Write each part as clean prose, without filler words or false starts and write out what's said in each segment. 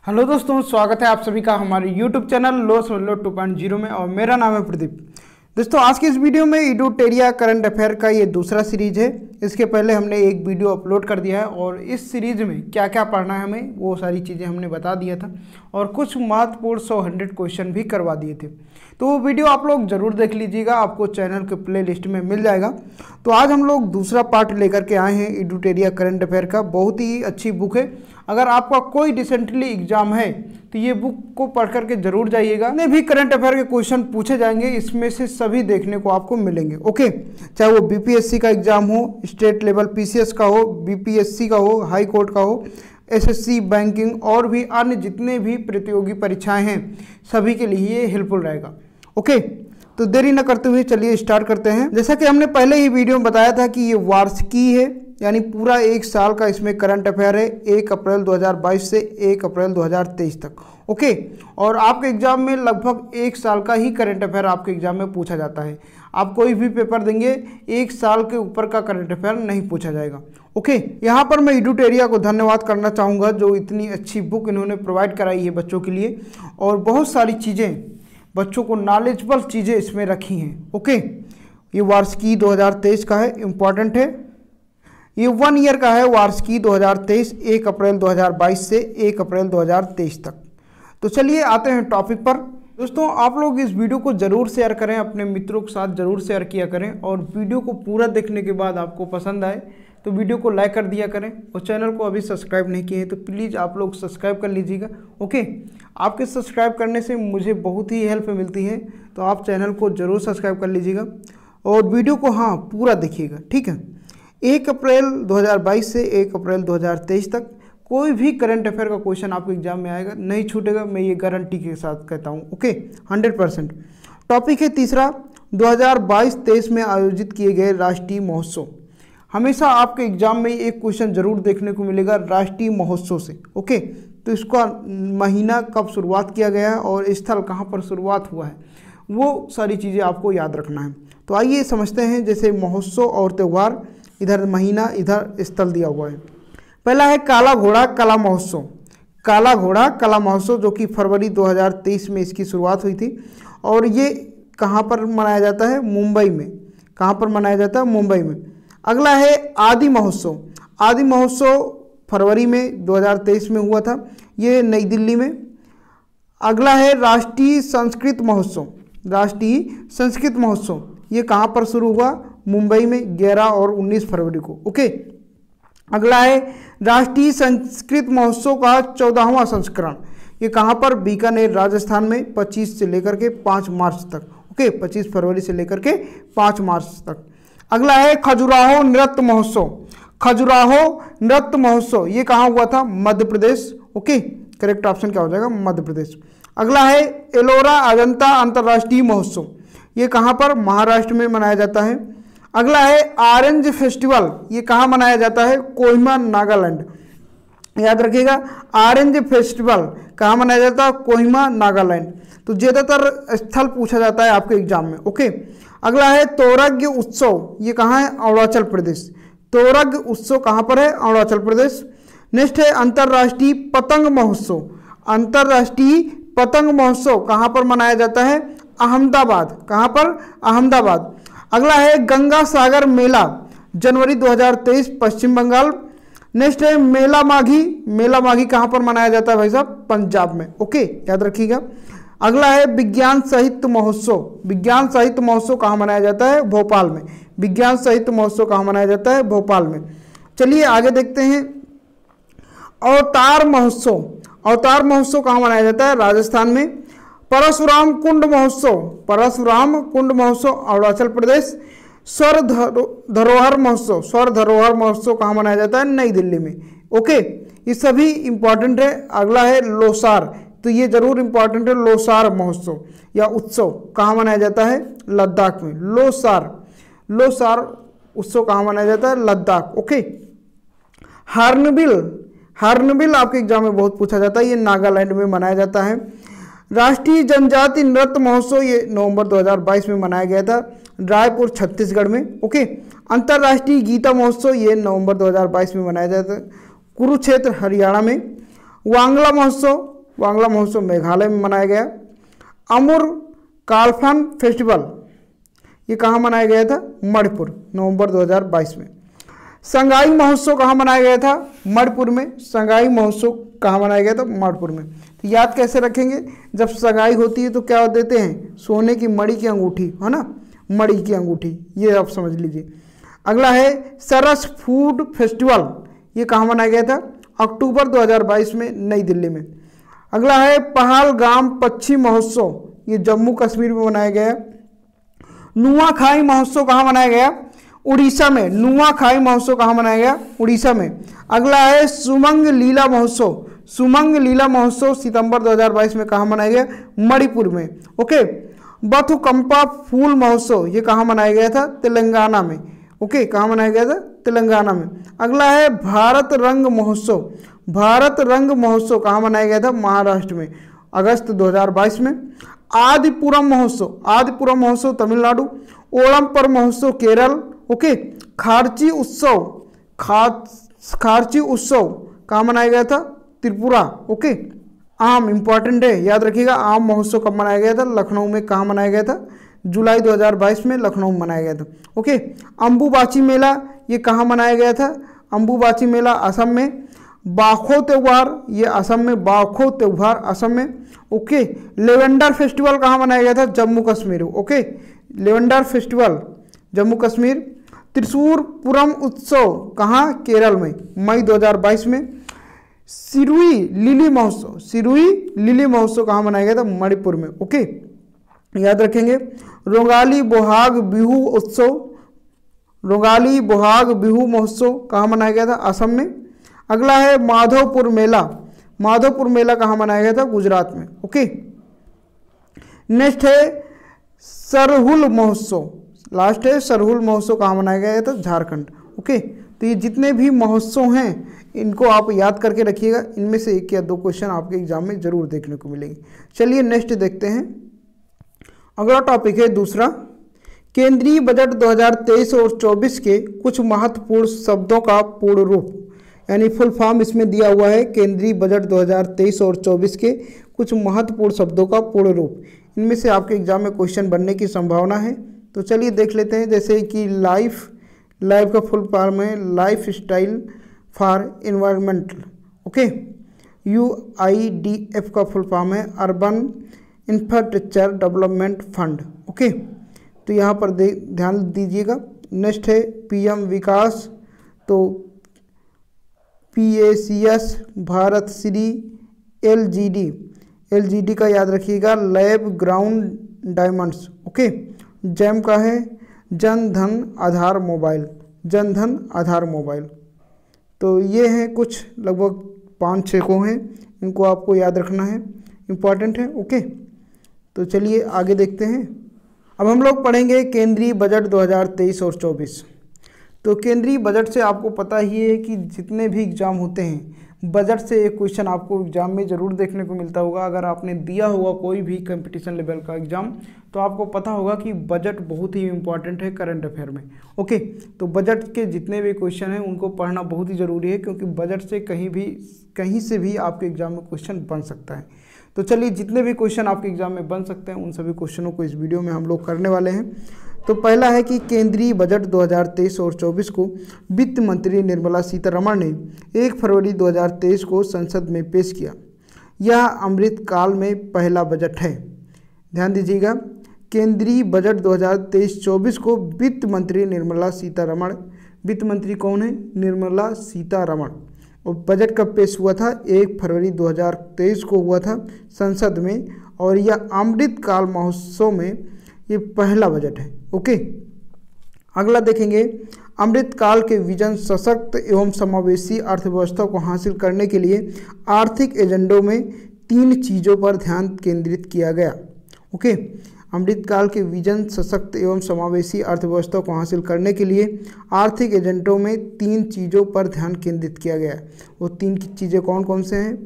Hello दोस्तों, स्वागत है आप सभी का हमारे YouTube चैनल लो समझ लो 2.0 में। और मेरा नाम है प्रदीप। दोस्तों, आज की इस वीडियो में एडुटेरिया करंट अफेयर का ये दूसरा सीरीज है। इसके पहले हमने एक वीडियो अपलोड कर दिया है और इस सीरीज में क्या क्या पढ़ना है हमें वो सारी चीज़ें हमने बता दिया था और कुछ महत्वपूर्ण 100 क्वेश्चन भी करवा दिए थे। तो वो वीडियो आप लोग ज़रूर देख लीजिएगा, आपको चैनल के प्ले लिस्ट में मिल जाएगा। तो आज हम लोग दूसरा पार्ट लेकर के आए हैं एडुटेरिया करंट अफेयर का। बहुत ही अच्छी बुक है। अगर आपका कोई रिसेंटली एग्जाम है तो ये बुक को पढ़ करके जरूर जाइएगा। जितने भी करंट अफेयर के क्वेश्चन पूछे जाएंगे इसमें से सभी देखने को आपको मिलेंगे। ओके, चाहे वो बीपीएससी का एग्जाम हो, स्टेट लेवल पीसीएस का हो, बीपीएससी का हो, हाई कोर्ट का हो, एसएससी, बैंकिंग और भी अन्य जितने भी प्रतियोगी परीक्षाएं हैं सभी के लिए ये हेल्पफुल रहेगा। ओके, तो देरी न करते हुए चलिए स्टार्ट करते हैं। जैसा कि हमने पहले ही वीडियो में बताया था कि ये वार्षिकी है, यानी पूरा एक साल का इसमें करंट अफेयर है 1 अप्रैल 2022 से 1 अप्रैल 2023 तक। ओके, और आपके एग्जाम में लगभग एक साल का ही करंट अफेयर आपके एग्जाम में पूछा जाता है। आप कोई भी पेपर देंगे एक साल के ऊपर का करंट अफेयर नहीं पूछा जाएगा। ओके, यहाँ पर मैं एडुटेरिया को धन्यवाद करना चाहूँगा जो इतनी अच्छी बुक इन्होंने प्रोवाइड कराई है बच्चों के लिए और बहुत सारी चीज़ें बच्चों को नॉलेजेबल चीज़ें इसमें रखी हैं। ओके, ये वार्षिकी 2023 का है, इम्पॉर्टेंट है। ये 1 ईयर का है, वार्षिकी 2023 1 अप्रैल 2022 से 1 अप्रैल 2023 तक। तो चलिए आते हैं टॉपिक पर। दोस्तों, आप लोग इस वीडियो को ज़रूर शेयर करें, अपने मित्रों के साथ ज़रूर शेयर किया करें और वीडियो को पूरा देखने के बाद आपको पसंद आए तो वीडियो को लाइक कर दिया करें और चैनल को अभी सब्सक्राइब नहीं किए हैं तो प्लीज़ आप लोग सब्सक्राइब कर लीजिएगा। ओके, आपके सब्सक्राइब करने से मुझे बहुत ही हेल्प मिलती है, तो आप चैनल को ज़रूर सब्सक्राइब कर लीजिएगा और वीडियो को हाँ पूरा देखिएगा। ठीक है, 1 अप्रैल 2022 से 1 अप्रैल 2023 तक कोई भी करंट अफेयर का क्वेश्चन आपके एग्जाम में आएगा, नहीं छूटेगा, मैं ये गारंटी के साथ कहता हूँ। ओके, 100%। टॉपिक है तीसरा, 2022-23 में आयोजित किए गए राष्ट्रीय महोत्सव। हमेशा आपके एग्जाम में एक क्वेश्चन जरूर देखने को मिलेगा राष्ट्रीय महोत्सव से। ओके, तो इसका महीना कब शुरुआत किया गया है और स्थल कहाँ पर शुरुआत हुआ है, वो सारी चीज़ें आपको याद रखना है। तो आइए समझते हैं। जैसे महोत्सव और त्यौहार, इधर महीना, इधर स्थल दिया हुआ है। पहला है काला घोड़ा कला महोत्सव। काला घोड़ा कला महोत्सव जो कि फरवरी 2023 में इसकी शुरुआत हुई थी और ये कहाँ पर मनाया जाता है? मुंबई में। कहाँ पर मनाया जाता है? मुंबई में। अगला है आदि महोत्सव। आदि महोत्सव फरवरी में 2023 में हुआ था, ये नई दिल्ली में। अगला है राष्ट्रीय संस्कृत महोत्सव। राष्ट्रीय संस्कृत महोत्सव ये कहाँ पर शुरू हुआ? मुंबई में 11 और 19 फरवरी को। ओके, अगला है राष्ट्रीय संस्कृत महोत्सव का 14वां संस्करण। ये कहाँ पर? बीकानेर, राजस्थान में 25 से लेकर के 5 मार्च तक। ओके, 25 फरवरी से लेकर के 5 मार्च तक। अगला है खजुराहो नृत्य महोत्सव। खजुराहो नृत्य महोत्सव ये कहाँ हुआ था? Madhya Pradesh. Okay, correct option क्या हो जाएगा? मध्य प्रदेश। अगला है एलोरा अजंता अंतर्राष्ट्रीय महोत्सव। ये कहाँ पर? महाराष्ट्र में मनाया जाता है। अगला है ऑरेंज फेस्टिवल। ये कहाँ मनाया जाता है? कोहिमा, नागालैंड। याद रखिएगा, ऑरेंज फेस्टिवल कहाँ मनाया जाता है? कोहिमा, नागालैंड। तो ज़्यादातर स्थल पूछा जाता है आपके एग्जाम में। ओके, अगला है तोरज्ञ उत्सव। ये कहाँ है? अरुणाचल प्रदेश। तोरज्ञ उत्सव कहाँ पर है? अरुणाचल प्रदेश। नेक्स्ट है अंतर्राष्ट्रीय पतंग महोत्सव। अंतर्राष्ट्रीय पतंग महोत्सव कहाँ पर मनाया जाता है? अहमदाबाद। कहाँ पर? अहमदाबाद। अगला है गंगा सागर मेला, जनवरी 2023, पश्चिम बंगाल। नेक्स्ट है मेला माघी। मेला माघी कहाँ पर मनाया जाता है भाई साहब? पंजाब में। ओके, याद रखिएगा। अगला है विज्ञान साहित्य महोत्सव। विज्ञान साहित्य महोत्सव कहाँ मनाया जाता है? भोपाल में। विज्ञान साहित्य महोत्सव कहाँ मनाया जाता है? भोपाल में। चलिए आगे देखते हैं। अवतार महोत्सव। अवतार महोत्सव कहाँ मनाया जाता है? राजस्थान में। परशुराम कुंड महोत्सव। परशुराम कुंड महोत्सव अरुणाचल प्रदेश। स्वर धरोहर महोत्सव। स्वर धरोहर महोत्सव कहाँ मनाया जाता है? नई दिल्ली में। ओके, ये सभी इंपॉर्टेंट है। अगला है लोसार, तो ये जरूर इंपॉर्टेंट है। लोसार महोत्सव या उत्सव कहाँ मनाया जाता है? लद्दाख में। लोसार उत्सव कहाँ मनाया जाता है? लद्दाख। Okay, Hornbill. हार्नबिल आपके एग्जाम में बहुत पूछा जाता है, ये नागालैंड में मनाया जाता है। राष्ट्रीय जनजाति नृत्य महोत्सव ये नवंबर 2022 में मनाया गया था, रायपुर, छत्तीसगढ़ में। ओके, अंतर्राष्ट्रीय गीता महोत्सव ये नवंबर 2022 में मनाया जाता है, कुरुक्षेत्र, हरियाणा में। वांगला महोत्सव बांग्ला महोत्सव मेघालय में मनाया गया। अमूर कालफन फेस्टिवल ये कहाँ मनाया गया था? मणिपुर, नवंबर 2022 में। संगाई महोत्सव कहाँ मनाया गया था? मणिपुर में। संगाई महोत्सव कहाँ मनाया गया था? मणिपुर में। तो याद कैसे रखेंगे? जब संगाई होती है तो क्या देते हैं? सोने की मणि की अंगूठी, है ना, मणि की अंगूठी, ये आप समझ लीजिए। अगला है सरस फूड फेस्टिवल, ये कहाँ मनाया गया था? अक्टूबर 2022 में नई दिल्ली में। अगला है पहलगाम पक्षी महोत्सव, ये जम्मू कश्मीर में मनाया गया। नुआखाई महोत्सव कहाँ मनाया गया? उड़ीसा में। नुआखाई महोत्सव कहाँ मनाया गया? उड़ीसा में। अगला है सुमंग लीला महोत्सव। सुमंग लीला महोत्सव सितंबर 2022 में कहाँ मनाया गया? मणिपुर में। ओके। बथुकंपा फूल महोत्सव ये कहाँ मनाया गया था? तेलंगाना में। ओके, कहाँ मनाया गया था? तेलंगाना में। अगला है भारत रंग महोत्सव। भारत रंग महोत्सव कहाँ मनाया गया था? महाराष्ट्र में, अगस्त 2022 में। आदिपुरम महोत्सव, आदिपुरम महोत्सव तमिलनाडु। ओणम महोत्सव केरल। ओके। खारची उत्सव, खारची उत्सव कहाँ मनाया गया था? त्रिपुरा। ओके। आम इंपॉर्टेंट है, याद रखिएगा। आम महोत्सव कब मनाया गया था? लखनऊ में। कहाँ मनाया गया था? जुलाई 2022 में लखनऊ में मनाया गया था। ओके। अम्बुबाची मेला ये कहाँ मनाया गया था? अम्बुबाची मेला असम में। बाखो त्यौहार ये असम में, बाखो त्यौहार असम में। ओके। लेवेंडर फेस्टिवल कहाँ मनाया गया था? Jammu Kashmir. Okay, lavender festival Jammu Kashmir. Thrissur Pooram उत्सव कहाँ? केरल में, मई 2022 में। सिरुई लिली महोत्सव, सिरुई लिली महोत्सव कहाँ मनाया गया था? मणिपुर में। ओके, याद रखेंगे। रोंगाली बोहाग बिहू उत्सव, रोंगाली बोहाग बिहू महोत्सव कहाँ मनाया गया था? असम में। अगला है माधवपुर मेला, माधवपुर मेला कहाँ मनाया गया था? गुजरात में। ओके। नेक्स्ट है सरहुल महोत्सव, लास्ट है सरहुल महोत्सव कहाँ मनाया गया था? झारखंड। ओके, तो ये जितने भी महोत्सव हैं इनको आप याद करके रखिएगा। इनमें से एक या दो क्वेश्चन आपके एग्जाम में जरूर देखने को मिलेंगे। चलिए नेक्स्ट देखते हैं। अगला टॉपिक है दूसरा, केंद्रीय बजट 2023 और 24 के कुछ महत्वपूर्ण शब्दों का पूर्ण रूप, यानी फुल फॉर्म इसमें दिया हुआ है। केंद्रीय बजट 2023 और 24 के कुछ महत्वपूर्ण शब्दों का पूर्ण रूप, इनमें से आपके एग्जाम में क्वेश्चन बनने की संभावना है। तो चलिए देख लेते हैं। जैसे कि लाइफ, लाइफ का फुल फॉर्म है life style for environmental. Okay. UIDF का फुल फॉर्म है urban infrastructure development fund. Okay, तो यहाँ पर ध्यान दीजिएगा। नेक्स्ट है PM विकास, तो PACS भारत श्री LGD का याद रखिएगा lab ground diamonds. Okay. Jam का है जन धन आधार मोबाइल, जन धन आधार मोबाइल। तो ये हैं कुछ लगभग 5-6 को हैं, इनको आपको याद रखना है, इम्पॉर्टेंट है। ओके, तो चलिए आगे देखते हैं। अब हम लोग पढ़ेंगे केंद्रीय बजट 2023 और 24। तो केंद्रीय बजट से आपको पता ही है कि जितने भी एग्ज़ाम होते हैं बजट से एक क्वेश्चन आपको एग्जाम में ज़रूर देखने को मिलता होगा। अगर आपने दिया होगा कोई भी कंपटीशन लेवल का एग्ज़ाम तो आपको पता होगा कि बजट बहुत ही इंपॉर्टेंट है करंट अफेयर में। ओके, तो बजट के जितने भी क्वेश्चन हैं उनको पढ़ना बहुत ही ज़रूरी है, क्योंकि बजट से कहीं से भी आपके एग्ज़ाम में क्वेश्चन बन सकता है। तो चलिए जितने भी क्वेश्चन आपके एग्ज़ाम में बन सकते हैं उन सभी क्वेश्चनों को इस वीडियो में हम लोग करने वाले हैं। तो पहला है कि केंद्रीय बजट 2023 और 24 को वित्त मंत्री निर्मला सीतारमण ने 1 फरवरी 2023 को संसद में पेश किया। यह अमृतकाल में पहला बजट है। ध्यान दीजिएगा, केंद्रीय बजट 2023-24 को वित्त मंत्री निर्मला सीतारमण, वित्त मंत्री कौन है? निर्मला सीतारमण। और बजट कब पेश हुआ था? 1 फरवरी 2023 को हुआ था संसद में, और यह अमृतकाल महोत्सव में ये पहला बजट है। ओके, अगला देखेंगे। अमृतकाल के विजन सशक्त एवं समावेशी अर्थव्यवस्था को हासिल करने के लिए आर्थिक एजेंडों में 3 चीज़ों पर ध्यान केंद्रित किया गया। ओके, अमृतकाल के विजन सशक्त एवं समावेशी अर्थव्यवस्था को हासिल करने के लिए आर्थिक एजेंडों में 3 चीज़ों पर ध्यान केंद्रित किया गया। वो 3 चीज़ें कौन कौन से हैं?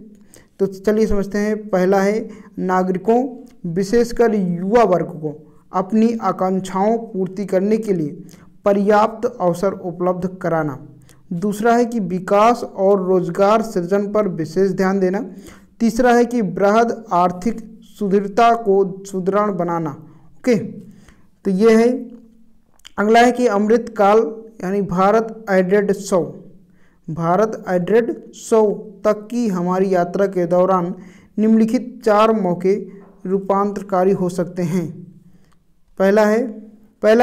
तो चलिए समझते हैं। पहला है नागरिकों, विशेषकर युवा वर्ग को अपनी आकांक्षाओं पूर्ति करने के लिए पर्याप्त अवसर उपलब्ध कराना। दूसरा है कि विकास और रोजगार सृजन पर विशेष ध्यान देना। तीसरा है कि बृहद आर्थिक सुदृढ़ता को सुदृढ़ बनाना। ओके, तो ये है। अगला है कि अमृत काल यानी भारत एड्रेड 100, भारत एड्रेड 100 तक की हमारी यात्रा के दौरान निम्नलिखित 4 मौके रूपांतरकारी हो सकते हैं। पहला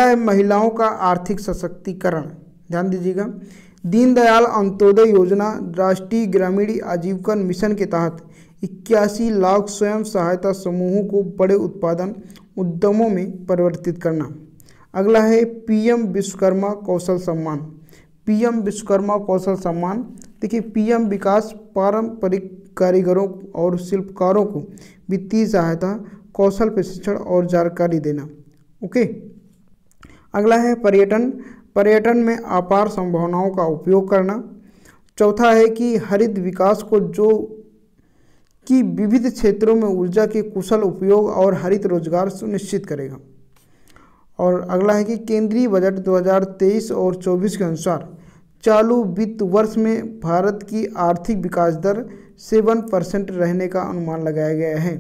है महिलाओं का आर्थिक सशक्तिकरण। ध्यान दीजिएगा, दीनदयाल अंत्योदय योजना राष्ट्रीय ग्रामीण आजीविका मिशन के तहत 81 लाख स्वयं सहायता समूहों को बड़े उत्पादन उद्यमों में परिवर्तित करना। अगला है पीएम विश्वकर्मा कौशल सम्मान। पीएम विश्वकर्मा कौशल सम्मान, देखिए पीएम विकास पारंपरिक कारीगरों और शिल्पकारों को वित्तीय सहायता, कौशल प्रशिक्षण और जानकारी देना। ओके, अगला है पर्यटन में अपार संभावनाओं का उपयोग करना। चौथा है कि हरित विकास को जो कि विविध क्षेत्रों में ऊर्जा के कुशल उपयोग और हरित रोजगार सुनिश्चित करेगा। और अगला है कि केंद्रीय बजट 2023 और 24 के अनुसार चालू वित्त वर्ष में भारत की आर्थिक विकास दर 7% रहने का अनुमान लगाया गया है।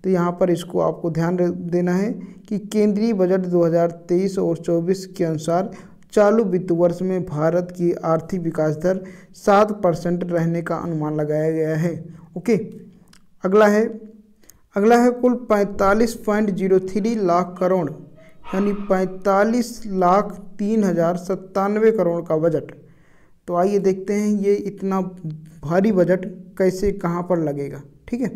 तो यहाँ पर इसको आपको ध्यान देना है कि केंद्रीय बजट 2023 और 24 के अनुसार चालू वित्त वर्ष में भारत की आर्थिक विकास दर 7% रहने का अनुमान लगाया गया है। ओके, अगला है कुल 45.03 लाख करोड़ यानी 45,03,097 करोड़ का बजट। तो आइए देखते हैं ये इतना भारी बजट कैसे कहाँ पर लगेगा। ठीक है,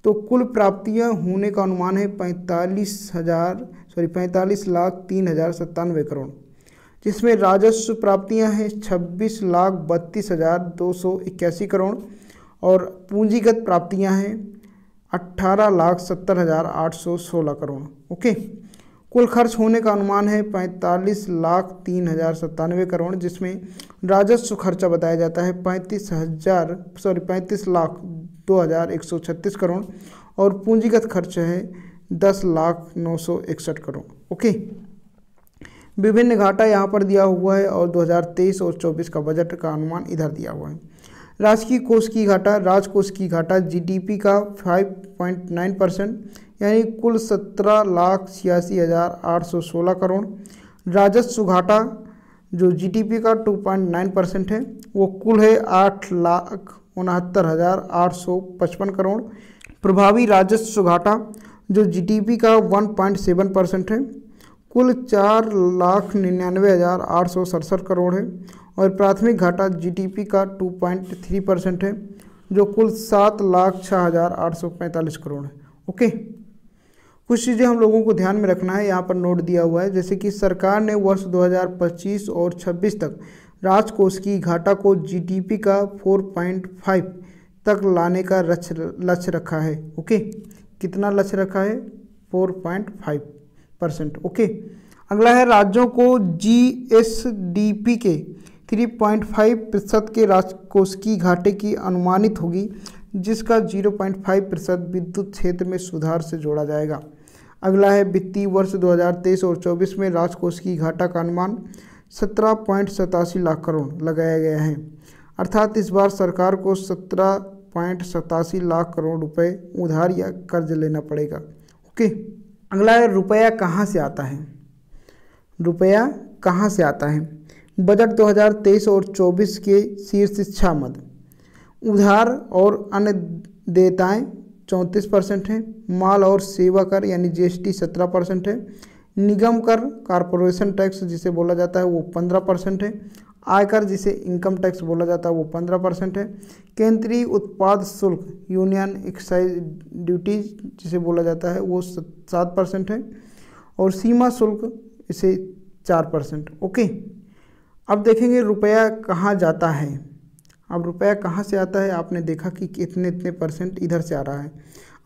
तो कुल प्राप्तियाँ होने का अनुमान है 45,03,097 करोड़, जिसमें राजस्व प्राप्तियाँ हैं 26,32,281 करोड़ और पूंजीगत प्राप्तियाँ हैं 18,70,816 करोड़। ओके, कुल खर्च होने का अनुमान है 45,03,097 करोड़, जिसमें राजस्व खर्चा बताया जाता है 35,02,136 करोड़ और पूंजीगत खर्च है 10,09,61 करोड़। ओके, विभिन्न घाटा यहाँ पर दिया हुआ है और 2023 और 24 का बजट का अनुमान इधर दिया हुआ है। राजकोषीय की घाटा जीडीपी का 5.9% यानी कुल 17,86,816 करोड़। राजस्व घाटा जो जीडीपी का 2.9% है वो कुल है 8,69,855 करोड़। प्रभावी राजस्व घाटा जो जीडीपी का 1.7% है कुल 4,99,867 करोड़ है। और प्राथमिक घाटा जीडीपी का 2.3% है जो कुल 7,06,845 करोड़ है। ओके, कुछ चीज़ें हम लोगों को ध्यान में रखना है, यहाँ पर नोट दिया हुआ है। जैसे कि सरकार ने वर्ष 2025 और 26 तक राजकोषीय घाटा को जीडीपी का 4.5 तक लाने का लक्ष्य रखा है। ओके, कितना लक्ष्य रखा है? 4.5%। ओके, अगला है राज्यों को जीएसडीपी के 3.5% के राजकोषीय घाटे की अनुमानित होगी, जिसका 0.5% विद्युत क्षेत्र में सुधार से जोड़ा जाएगा। अगला है वित्तीय वर्ष 2023 और 24 में राजकोषीय घाटा का अनुमान 17.87 लाख करोड़ लगाया गया है, अर्थात इस बार सरकार को 17.87 लाख करोड़ रुपए उधार या कर्ज लेना पड़ेगा। ओके, अगला है रुपया कहाँ से आता है? रुपया कहाँ से आता है? बजट 2023 और 24 के शीर्ष 6 मद उधार और अन्य देयताएँ 34% है, माल और सेवा कर यानी जीएसटी 17% है, निगम कर कारपोरेशन टैक्स जिसे बोला जाता है वो 15% है, आयकर जिसे इनकम टैक्स बोला जाता है वो 15% है, केंद्रीय उत्पाद शुल्क यूनियन एक्साइज ड्यूटीज जिसे बोला जाता है वो 7% है और सीमा शुल्क इसे 4%। ओके, अब देखेंगे रुपया कहाँ जाता है। अब रुपया कहाँ से आता है? आपने देखा कि इतने परसेंट इधर से आ रहा है।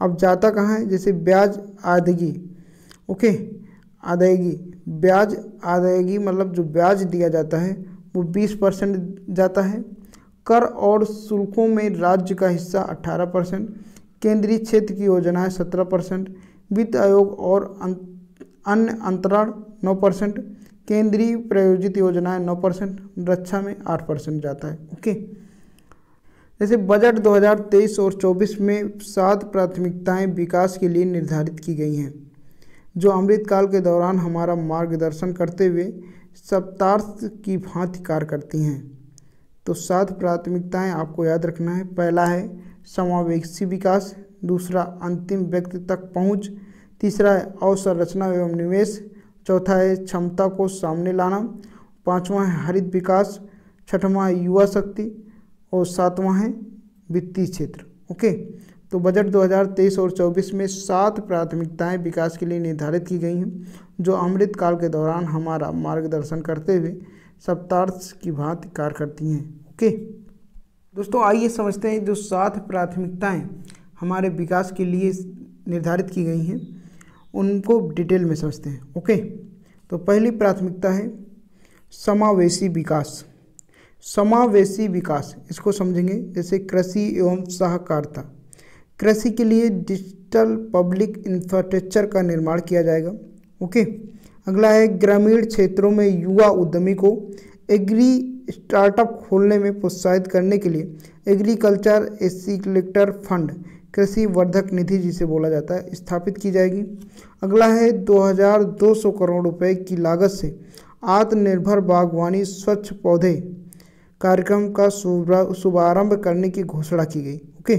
अब जाता कहाँ है? जैसे ब्याज अदायगी। ओके, ब्याज अदायगी मतलब जो ब्याज दिया जाता है वो 20% जाता है। कर और शुल्कों में राज्य का हिस्सा 18%, केंद्रीय क्षेत्र की योजनाएं 17%, वित्त आयोग और अन्य अंतराल 9%, केंद्रीय प्रायोजित योजनाएं 9%, रक्षा में 8% जाता है। ओके, जैसे बजट 2023 और 24 में 7 प्राथमिकताएं विकास के लिए निर्धारित की गई हैं, जो अमृतकाल के दौरान हमारा मार्गदर्शन करते हुए सप्तार्थ की भांति कार्य करती हैं। तो 7 प्राथमिकताएं आपको याद रखना है। पहला है समावेशी विकास, दूसरा अंतिम व्यक्ति तक पहुंच, तीसरा है अवसंरचना एवं निवेश, चौथा है क्षमता को सामने लाना, पांचवा है हरित विकास, छठवां है युवा शक्ति और सातवां है वित्तीय क्षेत्र। ओके, तो बजट 2023 और 24 में 7 प्राथमिकताएं विकास के लिए निर्धारित की गई हैं, जो अमृतकाल के दौरान हमारा मार्गदर्शन करते हुए सप्तार्थ की भांति कार्य करती हैं। ओके दोस्तों, आइए समझते हैं जो 7 प्राथमिकताएं हमारे विकास के लिए निर्धारित की गई हैं, उनको डिटेल में समझते हैं। ओके, तो पहली प्राथमिकता है समावेशी विकास। समावेशी विकास इसको समझेंगे जैसे कृषि एवं सहकारिता। कृषि के लिए डिजिटल पब्लिक इंफ्रास्ट्रक्चर का निर्माण किया जाएगा। ओके, अगला है ग्रामीण क्षेत्रों में युवा उद्यमी को एग्री स्टार्टअप खोलने में प्रोत्साहित करने के लिए एग्रीकल्चर एक्सीलरेटर फंड, कृषि वर्धक निधि जिसे बोला जाता है, स्थापित की जाएगी। अगला है 2200 करोड़ रुपए की लागत से आत्मनिर्भर बागवानी स्वच्छ पौधे कार्यक्रम का शुभारंभ करने की घोषणा की गई। ओके,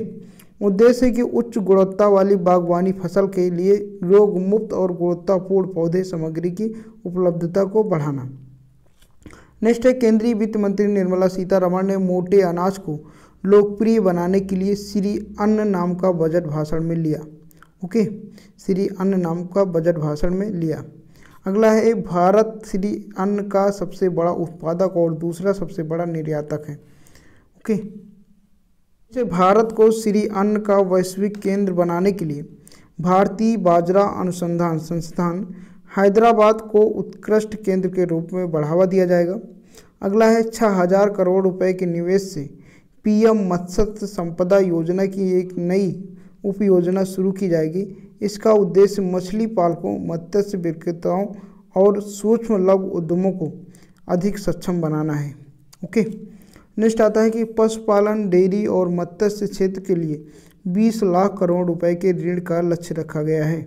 उद्देश्य है कि उच्च गुणवत्ता वाली बागवानी फसल के लिए रोग मुक्त और गुणवत्तापूर्ण पौधे सामग्री की उपलब्धता को बढ़ाना। नेक्स्ट है केंद्रीय वित्त मंत्री निर्मला सीतारमण ने मोटे अनाज को लोकप्रिय बनाने के लिए श्री अन्न नाम का बजट भाषण में लिया। ओके, श्री अन्न नाम का बजट भाषण में लिया। अगला है भारत श्री अन्न का सबसे बड़ा उत्पादक और दूसरा सबसे बड़ा निर्यातक है। ओके, भारत को श्री अन्न का वैश्विक केंद्र बनाने के लिए भारतीय बाजरा अनुसंधान संस्थान हैदराबाद को उत्कृष्ट केंद्र के रूप में बढ़ावा दिया जाएगा। अगला है 6000 करोड़ रुपए के निवेश से पीएम मत्स्य संपदा योजना की एक नई उपयोजना शुरू की जाएगी। इसका उद्देश्य मछली पालकों, मत्स्य विक्रेताओं और सूक्ष्म लघु उद्यमों को अधिक सक्षम बनाना है। ओके, नेक्स्ट आता है कि पशुपालन, डेयरी और मत्स्य क्षेत्र के लिए 20 लाख करोड़ रुपए के ऋण का लक्ष्य रखा गया है।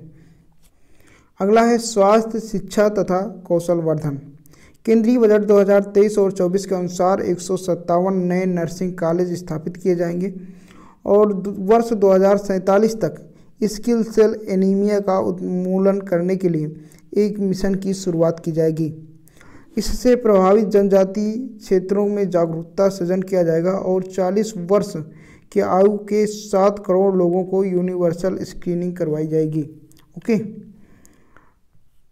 अगला है स्वास्थ्य, शिक्षा तथा कौशल वर्धन। केंद्रीय बजट 2023 और 24 के अनुसार 157 नए नर्सिंग कॉलेज स्थापित किए जाएंगे और वर्ष 2047 तक स्किल सेल एनीमिया का उन्मूलन करने के लिए एक मिशन की शुरुआत की जाएगी। इससे प्रभावित जनजातीय क्षेत्रों में जागरूकता सृजन किया जाएगा और 40 वर्ष के आयु के 7 करोड़ लोगों को यूनिवर्सल स्क्रीनिंग करवाई जाएगी। ओके,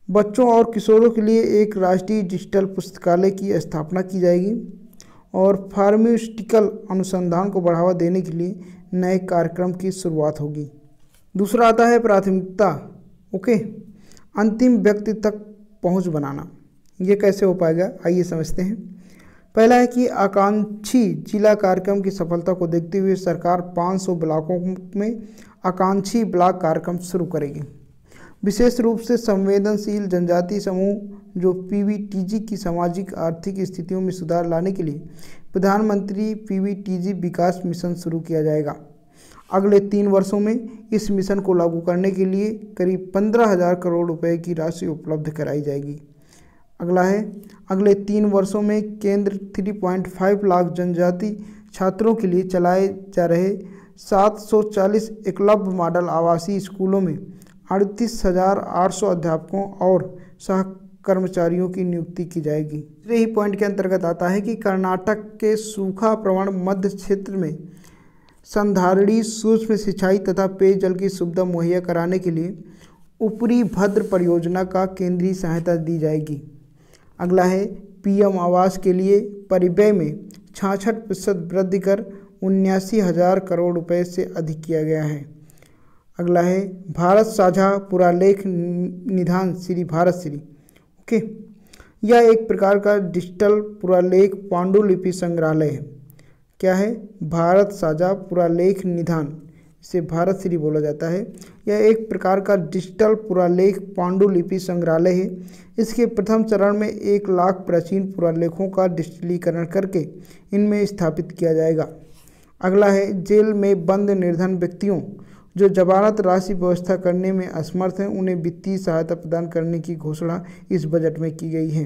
बच्चों और किशोरों के लिए एक राष्ट्रीय डिजिटल पुस्तकालय की स्थापना की जाएगी और फार्मास्यूटिकल अनुसंधान को बढ़ावा देने के लिए नए कार्यक्रम की शुरुआत होगी। दूसरा आता है प्राथमिकता। ओके, अंतिम व्यक्ति तक पहुंच बनाना। ये कैसे हो पाएगा, आइए समझते हैं। पहला है कि आकांक्षी जिला कार्यक्रम की सफलता को देखते हुए सरकार 500 ब्लॉकों में आकांक्षी ब्लॉक कार्यक्रम शुरू करेगी। विशेष रूप से संवेदनशील जनजातीय समूह जो पीवीटीजी की सामाजिक आर्थिक स्थितियों में सुधार लाने के लिए प्रधानमंत्री पीवीटीजी विकास मिशन शुरू किया जाएगा। अगले 3 वर्षों में इस मिशन को लागू करने के लिए करीब 15,000 करोड़ रुपए की राशि उपलब्ध कराई जाएगी। अगला है अगले 3 वर्षों में केंद्र 3.5 लाख जनजाति छात्रों के लिए चलाए जा रहे 740 एकलव्य मॉडल आवासीय स्कूलों में 38,800 अध्यापकों और सह कर्मचारियों की नियुक्ति की जाएगी। दूसरे ही पॉइंट के अंतर्गत आता है कि कर्नाटक के सूखा प्रवण मध्य क्षेत्र में संधारणी सूक्ष्म सिंचाई तथा पेयजल की सुविधा मुहैया कराने के लिए ऊपरी भद्र परियोजना का केंद्रीय सहायता दी जाएगी। अगला है पीएम आवास के लिए परिव्यय में 66% वृद्धि कर 79,000 करोड़ रुपए से अधिक किया गया है। अगला है भारत साझा पुरालेख निधान श्री भारत श्री। ओके, यह एक प्रकार का डिजिटल पुरालेख पांडुलिपि संग्रहालय है। क्या है? भारत साझा पुरालेख निधान, इसे भारत श्री बोला जाता है। यह एक प्रकार का डिजिटल पुरालेख पांडुलिपि संग्रहालय है। इसके प्रथम चरण में 1 लाख प्राचीन पुरालेखों का डिजिटलीकरण करके इनमें स्थापित किया जाएगा। अगला है जेल में बंद निर्धन व्यक्तियों जो जमानत राशि व्यवस्था करने में असमर्थ हैं उन्हें वित्तीय सहायता प्रदान करने की घोषणा इस बजट में की गई है।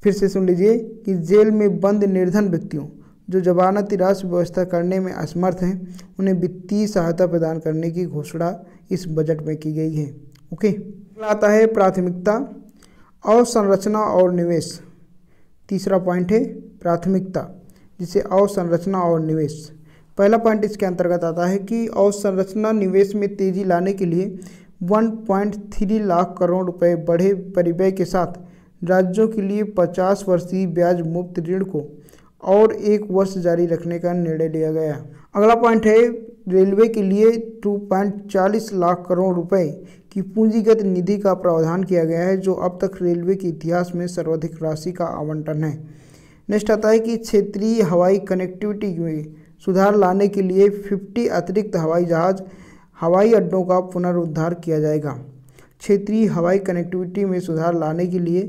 फिर से सुन लीजिए कि जेल में बंद निर्धन व्यक्तियों जो जमानत राशि व्यवस्था करने में असमर्थ हैं उन्हें वित्तीय सहायता प्रदान करने की घोषणा इस बजट में की गई है। ओके, अगला आता है प्राथमिकता, अवसंरचना और निवेश। तीसरा पॉइंट है प्राथमिकता, जिसे अवसंरचना और निवेश। पहला पॉइंट इसके अंतर्गत आता है कि अवसंरचना निवेश में तेजी लाने के लिए 1.3 लाख करोड़ रुपए बढ़े परिव्यय के साथ राज्यों के लिए 50 वर्षीय ब्याज मुक्त ऋण को और 1 वर्ष जारी रखने का निर्णय लिया गया। अगला पॉइंट है रेलवे के लिए 2.40 लाख करोड़ रुपए की पूंजीगत निधि का प्रावधान किया गया है, जो अब तक रेलवे के इतिहास में सर्वाधिक राशि का आवंटन है। नेक्स्ट आता है कि क्षेत्रीय हवाई कनेक्टिविटी में सुधार लाने के लिए 50 अतिरिक्त हवाई जहाज हवाई अड्डों का पुनरुद्धार किया जाएगा। क्षेत्रीय हवाई कनेक्टिविटी में सुधार लाने के लिए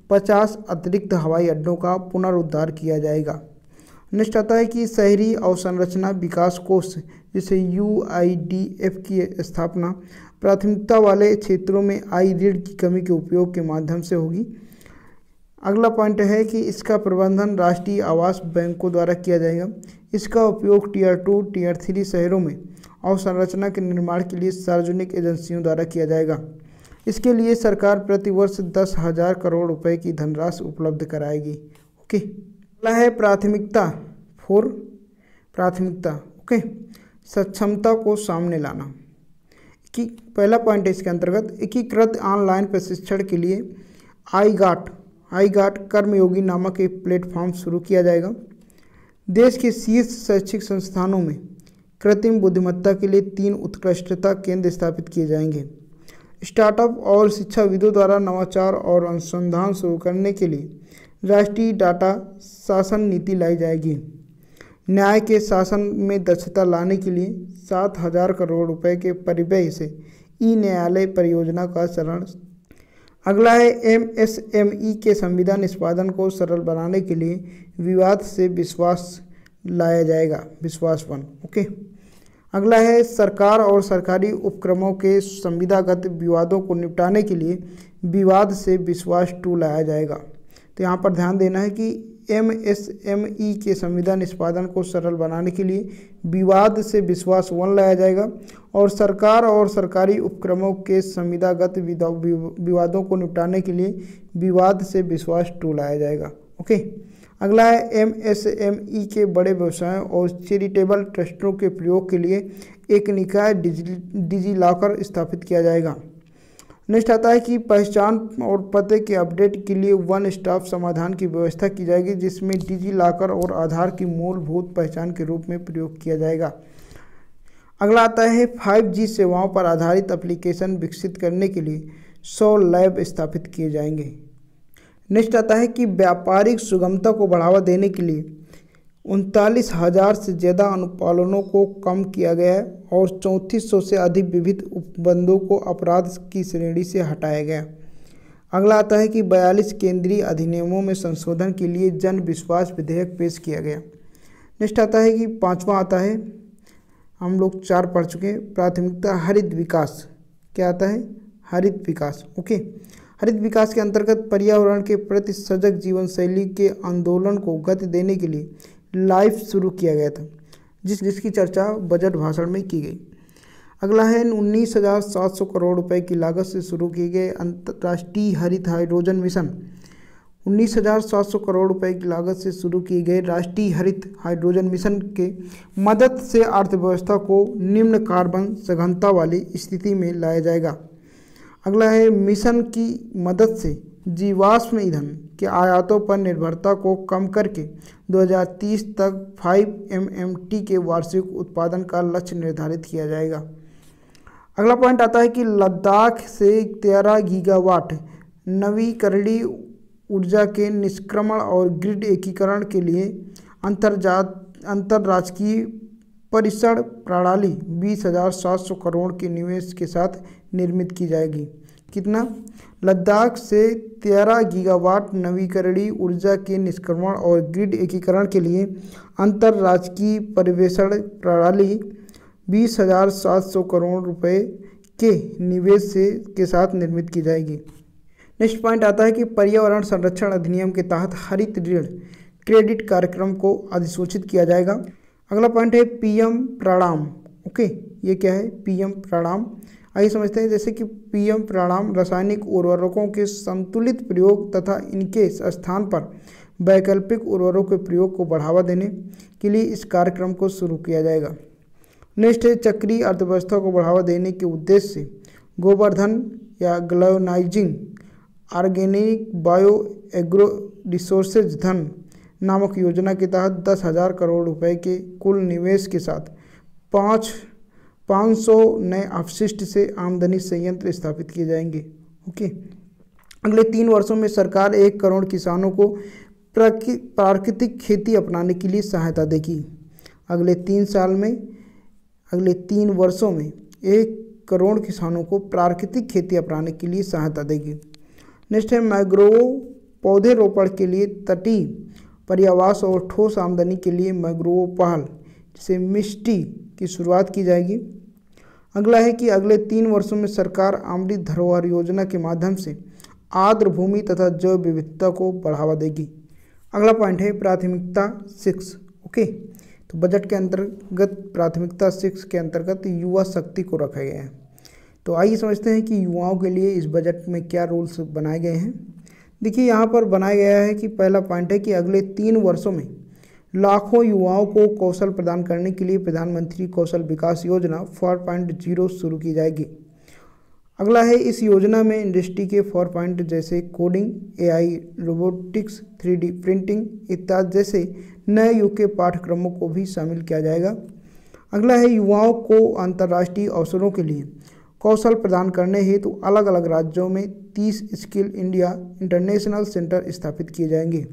50 अतिरिक्त हवाई अड्डों का पुनरुद्धार किया जाएगा। नेक्स्ट आता है कि शहरी अवसंरचना विकास कोष जिसे UIDF की स्थापना प्राथमिकता वाले क्षेत्रों में आई ऋण की कमी के उपयोग के माध्यम से होगी। अगला पॉइंट है कि इसका प्रबंधन राष्ट्रीय आवास बैंकों द्वारा किया जाएगा। इसका उपयोग टियर 2, टियर 3 शहरों में अवसंरचना के निर्माण के लिए सार्वजनिक एजेंसियों द्वारा किया जाएगा। इसके लिए सरकार प्रतिवर्ष 10,000 करोड़ रुपए की धनराशि उपलब्ध कराएगी। ओके, अगला है प्राथमिकता 4, प्राथमिकता। ओके, सक्षमता को सामने लाना। पहला पॉइंट है इसके अंतर्गत एकीकृत ऑनलाइन प्रशिक्षण के लिए आई गाट कर्मयोगी नामक एक प्लेटफॉर्म शुरू किया जाएगा। देश के शीर्ष शैक्षिक संस्थानों में कृत्रिम बुद्धिमत्ता के लिए 3 उत्कृष्टता केंद्र स्थापित किए जाएंगे। स्टार्टअप और शिक्षाविदों द्वारा नवाचार और अनुसंधान शुरू करने के लिए राष्ट्रीय डाटा शासन नीति लाई जाएगी। न्याय के शासन में दक्षता लाने के लिए 7,000 करोड़ रुपए के परिव्यय से ई-न्यायालय परियोजना का चरण। अगला है MSME के संविदा निष्पादन को सरल बनाने के लिए विवाद से विश्वास लाया जाएगा, विश्वास 1। ओके, अगला है सरकार और सरकारी उपक्रमों के संविदागत विवादों को निपटाने के लिए विवाद से विश्वास 2 लाया जाएगा। तो यहाँ पर ध्यान देना है कि MSME के संविदा निष्पादन को सरल बनाने के लिए विवाद से विश्वास 1 लाया जाएगा और सरकार और सरकारी उपक्रमों के संविदागत विवादों को निपटाने के लिए विवाद से विश्वास 2 लाया जाएगा। ओके, अगला है MSME के बड़े व्यवसायों और चैरिटेबल ट्रस्टों के प्रयोग के लिए एक निकाय डिजिलॉकर स्थापित किया जाएगा। नेक्स्ट आता है कि पहचान और पते के अपडेट के लिए वन स्टॉप समाधान की व्यवस्था की जाएगी, जिसमें डिजिलॉकर और आधार की मूलभूत पहचान के रूप में प्रयोग किया जाएगा। अगला आता है 5G सेवाओं पर आधारित एप्लीकेशन विकसित करने के लिए 100 लैब स्थापित किए जाएंगे। नेक्स्ट आता है कि व्यापारिक सुगमता को बढ़ावा देने के लिए 39,000 से ज़्यादा अनुपालनों को कम किया गया है और 3400 से अधिक विविध उपबंधों को अपराध की श्रेणी से हटाया गया। अगला आता है कि 42 केंद्रीय अधिनियमों में संशोधन के लिए जन विश्वास विधेयक पेश किया गया। नेक्स्ट आता है कि 5वां आता है, हम लोग 4 पढ़ चुके हैं, प्राथमिकता हरित विकास। क्या आता है? हरित विकास। ओके, हरित विकास के अंतर्गत पर्यावरण के प्रति सजग जीवन शैली के आंदोलन को गति देने के लिए लाइफ शुरू किया गया था, जिसकी चर्चा बजट भाषण में की गई। अगला है 19,700 करोड़ रुपए की लागत से शुरू किए गए अंतर्राष्ट्रीय हरित हाइड्रोजन मिशन। 19,700 करोड़ रुपए की लागत से शुरू किए गए राष्ट्रीय हरित हाइड्रोजन मिशन के मदद से अर्थव्यवस्था को निम्न कार्बन सघनता वाली स्थिति में लाया जाएगा। अगला है मिशन की मदद से जीवाश्म ईंधन के आयातों पर निर्भरता को कम करके 2030 तक 5 MMT के वार्षिक उत्पादन का लक्ष्य निर्धारित किया जाएगा। अगला पॉइंट आता है कि लद्दाख से 13 गीगावाट नवीकरणीय ऊर्जा के निष्क्रमण और ग्रिड एकीकरण के लिए अंतर्राज्यीय परिसर प्रणाली 20,700 करोड़ के निवेश के साथ निर्मित की जाएगी। कितना? लद्दाख से 13 गीगावाट नवीकरणीय ऊर्जा के निष्क्रमण और ग्रिड एकीकरण के लिए अंतर्राज्यीय परिवेशन प्रणाली 20,700 करोड़ रुपए के निवेश के साथ निर्मित की जाएगी। नेक्स्ट पॉइंट आता है कि पर्यावरण संरक्षण अधिनियम के तहत हरित ऋण क्रेडिट कार्यक्रम को अधिसूचित किया जाएगा। अगला पॉइंट है पीएम प्रणाम। ओके, ये क्या है? पीएम प्रणाम। आइए समझते हैं। जैसे कि पीएम प्रणाम रासायनिक उर्वरकों के संतुलित प्रयोग तथा इनके स्थान पर वैकल्पिक उर्वरकों के प्रयोग को बढ़ावा देने के लिए इस कार्यक्रम को शुरू किया जाएगा। नेक्स्ट है चक्रीय अर्थव्यवस्था को बढ़ावा देने के उद्देश्य से गोवर्धन या ग्लोनाइजिंग ऑर्गेनिक बायो एग्रो रिसोर्सेज धन नामक योजना के तहत 10,000 करोड़ रुपए के कुल निवेश के साथ 500 नए अपशिष्ट से आमदनी संयंत्र स्थापित किए जाएंगे। ओके, अगले 3 वर्षों में सरकार 1 करोड़ किसानों को प्राकृतिक खेती अपनाने के लिए सहायता देगी। अगले 3 वर्षों में 1 करोड़ किसानों को प्राकृतिक खेती अपनाने के लिए सहायता देगी। नेक्स्ट है मैंग्रोव पौधे रोपण के लिए तटीय पर्यावास और ठोस आमदनी के लिए मैंग्रोव पहल जिसे मिस्टी की शुरुआत की जाएगी। अगला है कि अगले 3 वर्षों में सरकार अमृत धरोहर योजना के माध्यम से आर्द्र भूमि तथा जैव विविधता को बढ़ावा देगी। अगला पॉइंट है प्राथमिकता 6। ओके, तो बजट के अंतर्गत प्राथमिकता 6 के अंतर्गत युवा शक्ति को रखा गया है। तो आइए समझते हैं कि युवाओं के लिए इस बजट में क्या रूल्स बनाए गए हैं। देखिए, यहाँ पर बनाया गया है कि पहला पॉइंट है कि अगले 3 वर्षों में लाखों युवाओं को कौशल प्रदान करने के लिए प्रधानमंत्री कौशल विकास योजना 4.0 शुरू की जाएगी। अगला है इस योजना में इंडस्ट्री के 4 पॉइंट जैसे coding, AI, robotics, 3D printing इत्यादि जैसे नए युग के पाठ्यक्रमों को भी शामिल किया जाएगा। अगला है युवाओं को अंतर्राष्ट्रीय अवसरों के लिए कौशल प्रदान करने हेतु अलग अलग राज्यों में 30 स्किल इंडिया इंटरनेशनल सेंटर स्थापित किए जाएंगे।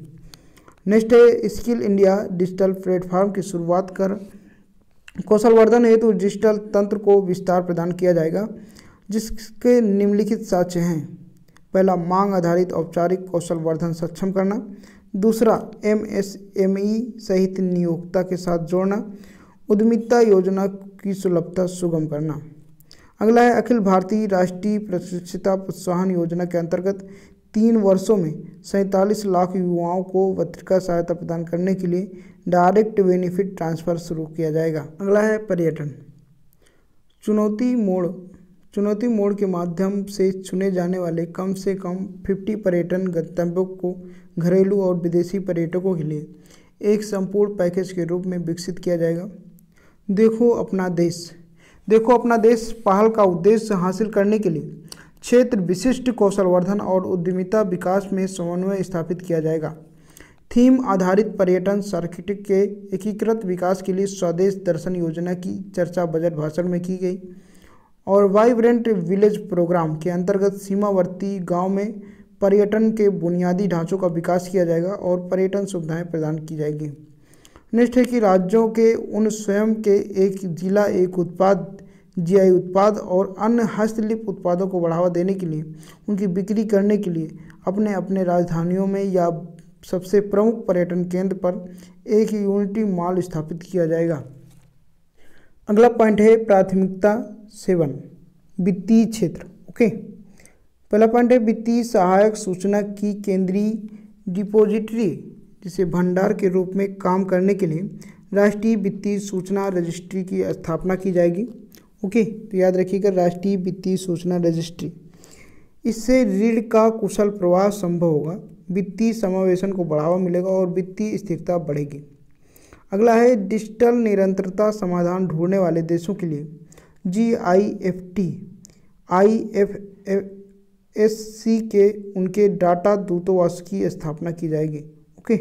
नेक्स्ट है स्किल इंडिया डिजिटल प्लेटफॉर्म की शुरुआत कर कौशलवर्धन हेतु डिजिटल तंत्र को विस्तार प्रदान किया जाएगा, जिसके निम्नलिखित साक्ष्य हैं। पहला, मांग आधारित औपचारिक कौशलवर्धन सक्षम करना। दूसरा, MSME सहित नियोक्ता के साथ जोड़ना। उद्यमिता योजना की सुलभता सुगम करना। अगला है अखिल भारतीय राष्ट्रीय प्रशिक्षुता प्रोत्साहन योजना के अंतर्गत 3 वर्षों में 47 लाख युवाओं को वित्तीय सहायता प्रदान करने के लिए डायरेक्ट बेनिफिट ट्रांसफर शुरू किया जाएगा। अगला है पर्यटन। चुनौती मोड़ के माध्यम से चुने जाने वाले कम से कम 50 पर्यटन गंतव्यों को घरेलू और विदेशी पर्यटकों के लिए एक संपूर्ण पैकेज के रूप में विकसित किया जाएगा। देखो अपना देश पहल का उद्देश्य हासिल करने के लिए क्षेत्र विशिष्ट कौशलवर्धन और उद्यमिता विकास में समन्वय स्थापित किया जाएगा। थीम आधारित पर्यटन सर्किट के एकीकृत विकास के लिए स्वदेश दर्शन योजना की चर्चा बजट भाषण में की गई और वाइब्रेंट विलेज प्रोग्राम के अंतर्गत सीमावर्ती गांव में पर्यटन के बुनियादी ढांचों का विकास किया जाएगा और पर्यटन सुविधाएं प्रदान की जाएगी। नेक्स्ट है कि राज्यों के उन स्वयं के एक जिला एक उत्पाद जीआई उत्पाद और अन्य हस्तलिपि उत्पादों को बढ़ावा देने के लिए उनकी बिक्री करने के लिए अपने अपने राजधानियों में या सबसे प्रमुख पर्यटन केंद्र पर एक यूनिटी मॉल स्थापित किया जाएगा। अगला पॉइंट है प्राथमिकता 7 वित्तीय क्षेत्र। ओके, पहला पॉइंट है वित्तीय सहायक सूचना की केंद्रीय डिपॉजिटरी जिसे भंडार के रूप में काम करने के लिए राष्ट्रीय वित्तीय सूचना रजिस्ट्री की स्थापना की जाएगी। ओके, तो याद रखिएगा राष्ट्रीय वित्तीय सूचना रजिस्ट्री। इससे ऋण का कुशल प्रवाह संभव होगा, वित्तीय समावेशन को बढ़ावा मिलेगा और वित्तीय स्थिरता बढ़ेगी। अगला है डिजिटल निरंतरता समाधान ढूंढने वाले देशों के लिए GIFT IFSC के उनके डाटा दूतावास की स्थापना की जाएगी। ओके,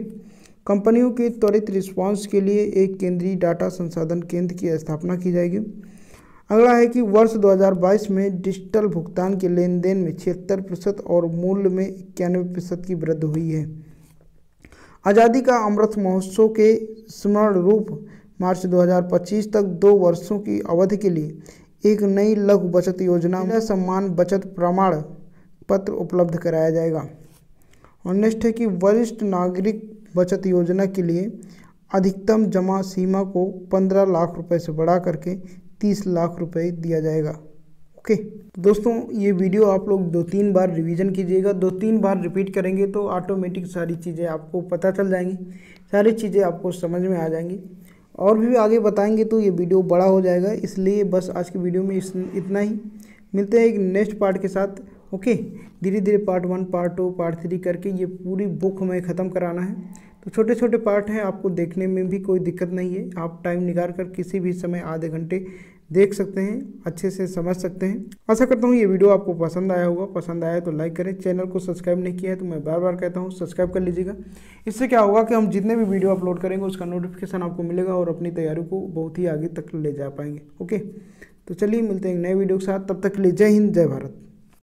कंपनियों के त्वरित रिस्पांस के लिए एक केंद्रीय डाटा संसाधन केंद्र की स्थापना की जाएगी। अगला है कि वर्ष 2022 में डिजिटल भुगतान के लेन देन में 76% और मूल्य में 91% की वृद्धि हुई है। आज़ादी का अमृत महोत्सव के स्मरण रूप मार्च 2025 तक 2 वर्षों की अवधि के लिए एक नई लघु बचत योजना सम्मान बचत प्रमाण पत्र उपलब्ध कराया जाएगा। और नेक्स्ट है कि वरिष्ठ नागरिक बचत योजना के लिए अधिकतम जमा सीमा को 15 लाख रुपए से बढ़ा करके 30 लाख रुपए दिया जाएगा। ओके दोस्तों, ये वीडियो आप लोग 2-3 बार रिवीजन कीजिएगा। 2-3 बार रिपीट करेंगे तो ऑटोमेटिक सारी चीज़ें आपको पता चल जाएंगी, सारी चीज़ें आपको समझ में आ जाएंगी। और भी आगे बताएंगे तो ये वीडियो बड़ा हो जाएगा, इसलिए बस आज की वीडियो में इतना ही। मिलते हैं एक नेक्स्ट पार्ट के साथ। ओके, धीरे धीरे पार्ट 1, पार्ट 2, पार्ट 3 करके ये पूरी बुक हमें ख़त्म कराना है। तो छोटे छोटे पार्ट हैं, आपको देखने में भी कोई दिक्कत नहीं है। आप टाइम निकाल कर किसी भी समय आधे घंटे देख सकते हैं, अच्छे से समझ सकते हैं। आशा करता हूँ ये वीडियो आपको पसंद आया होगा। पसंद आया तो लाइक करें। चैनल को सब्सक्राइब नहीं किया है तो मैं बार बार कहता हूँ सब्सक्राइब कर लीजिएगा। इससे क्या होगा कि हम जितने भी वीडियो अपलोड करेंगे उसका नोटिफिकेशन आपको मिलेगा और अपनी तैयारी को बहुत ही आगे तक ले जा पाएंगे। ओके, तो चलिए मिलते हैं एक नए वीडियो के साथ। तब तक के लिए जय हिंद, जय भारत।